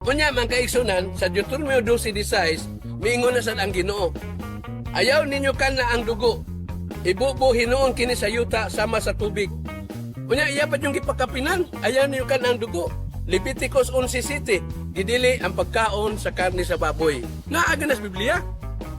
Unya man kaigsunan sa Deuteronomio 12:16 miingon na sad ang Ginoo. Ayaw ninyo kan na ang dugo. Ibubo hinuon kini sa yuta sama sa tubig. Unya iya pa yung gipakapinan. Ayaw ninyo kan ang dugo. Leviticus 11:7 gidili ang pagkaon sa karne sa baboy. Naa ganas Biblia.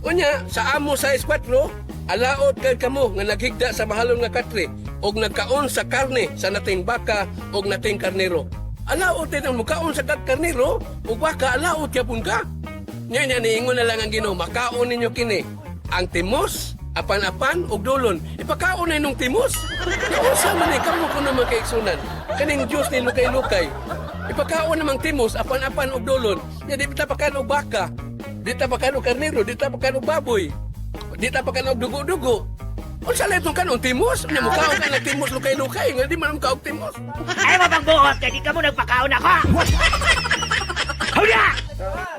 Unya sa Amos 6:4 alaot kay kamo nga naghigda sa mahalon nga katre og nagkaon sa karne sa nating baka og nating karnero. Alaot din ang mukaon sa karnero ug baka alaot gyapon ka. Nya niingon na lang ang Ginoo, makaon ninyo kini ang timos, apan-apan ug dulon. Ipakaon na inong timos. Unsa man kamo kuno makaigsunan? Kaning Dios ni lukay-lukay. Ipakaon namang timos, apan-apan ug dulon. Nya di ta pakan og baka, di ta pakan og karnero, di ta pakan og baboy. Di ta pakan og dugo-dugo. Unsa lang itong kanon timos? Nya mukaon ka ng timos lukay-lukay, nga di man kaog timos. Ay mo bang buhot kay di ka mo nagpakaon ako. Hawla!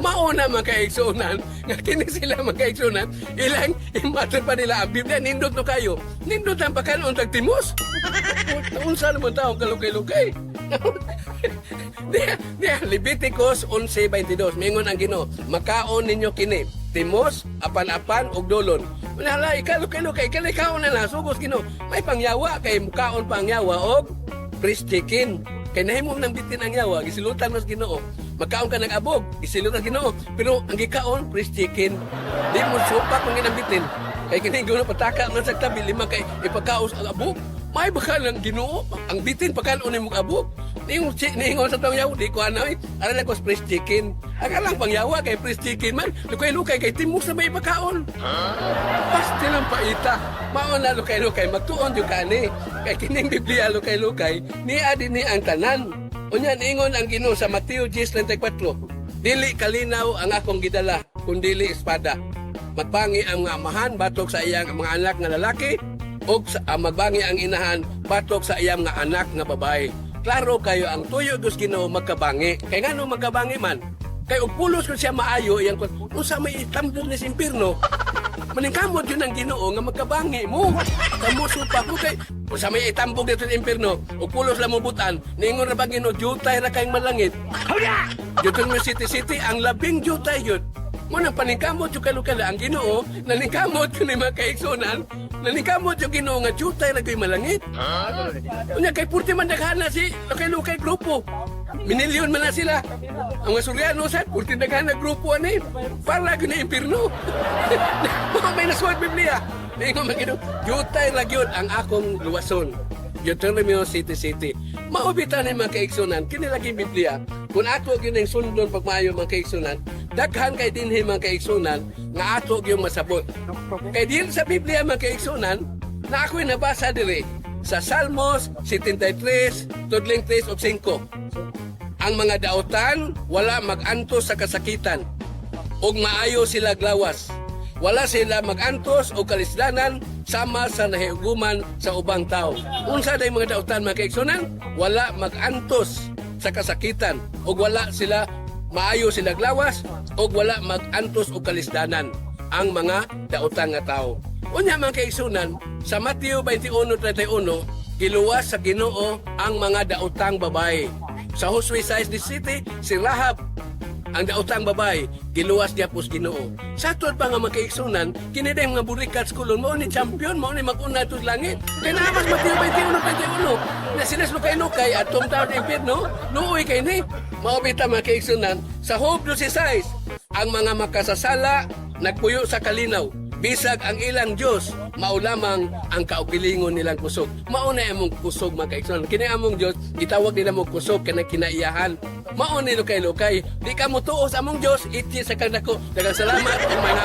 Mauna makaigsunan, nga kini sila makaigsunan, ilang imater pa nila ang Biblia, nindot no kayo. Nindot ang pakanon tag timos. Unsa naman tao kalukay-lukay? Leviticus 11:22 mingon ang Ginoo, makaon ninyo kini timos, apan-apan ug dolon. Wala ikalukay-lukay kaon na lang subos Ginoo. May pangyawa kay mukaon pangyawa og fresh chicken. Kay nahimo nang bitin ang yawa, gisilutan mas Ginoo. Magkaon ka ng abog, gisilutan Ginoo. Pero ang gikaon fresh chicken. Di mo supak ang ginambitin. Kay kini Ginoo pataka man sa tabi lima kay ipakaos ang abog. May bakal ng Ginoo, ang bitin pakaon nimo abog. Ningon sa tong yawa, di ko anoy. Ara ko fresh chicken. Akalang pangyawa kay fresh chicken man. Lukay-lukay kay timos na may pagkaon. Basta lang paita. Maon na lukay-lukay, magtuon yung kani. Kay kining Biblia lukay-lukay, niya din ni ang tanan. Unya ningon ang Ginoo sa Mateo 10:34. Dili kalinaw ang akong gidala, kundili espada. Magbangi ang mga amahan batok sa iyang mga anak nga lalaki, ug magbangi ang inahan batok sa iyang nga anak nga babae. Klaro kayo ang tuyo dos Ginoo magkabangi. Kay ngano magkabangi man? Kay og pulos ko siya maayo iyang kun unsa may itambog ni simpirno. Maningkamot yun ang Ginoo nga magkabangi mo. Kamo supa ko kay unsa may itambog dito sa impierno og pulos lang mo butan. Ningon ra ba Ginoo jutay ra kayong malangit. Hawla! Deuteronomy City ang labing jutay yun. Mo nang paningkamot yung kalukala ang Ginoo, naningkamot yun ni mga kaigsunan, naningkamot yung Ginoo nga jutay na kayo malangit. Unya kay purti man daghana si lukay-lukay grupo. Minilyon man na sila. Ang mga Suryano sa purti daghana grupo ani. Para gyud na impierno. Mga may nasuwat Biblia. Ningon man Ginoo, jutay ra gyud ang akong luwason. Deuteronomy City. Maubitan ni mga kaigsunan, kinilaging Biblia. Kung ato gyud ning sundon pagmaayo mga kaigsunan, daghan kay dinhi mga kaigsunan nga ato gyud masabot. Kay din sa Biblia mga kaigsunan, na ako'y nabasa diri sa Salmos 73, tudling 3 of 5. Ang mga daotan wala magantos sa kasakitan, ug maayo sila glawas. Wala sila magantos o kalisdanan sama sa nahiuguman sa ubang tao. Unsa day mga daotan mga kaigsunan? Wala magantos sa kasakitan ug wala sila maayo sila glawas ug wala magantos o kalisdanan ang mga daotan nga tao. Unya mga kaigsunan, sa Mateo 21:31 giluwas sa Ginoo ang mga daotang babae. Sa Josue 6:17 si Rahab ang daotang babae giluwas niya pus Ginoo. Sa tuod pa nga mga kaigsunan, kini day mga burikat kulon mo ni champion mo ni mag-una to langit. Kay naamas Mateo 21:21 na sila lukay-lukay at tumtaw ng impierno, luoy kay ni. Maobita mga kaigsunan, sa Job 12:6 ang mga makasasala nagpuyo sa kalinaw. Bisag ang ilang Diyos, maulamang ang kaupilingon nilang kusog. Mauna among kusog mga kaigsunan. Kini among Diyos, gitawag nila mo kusog kana kinaiyahan. Mauna lukay-lukay. Di ka mo tuos among Diyos, iti sa kanako. Daghang salamat. Ang mga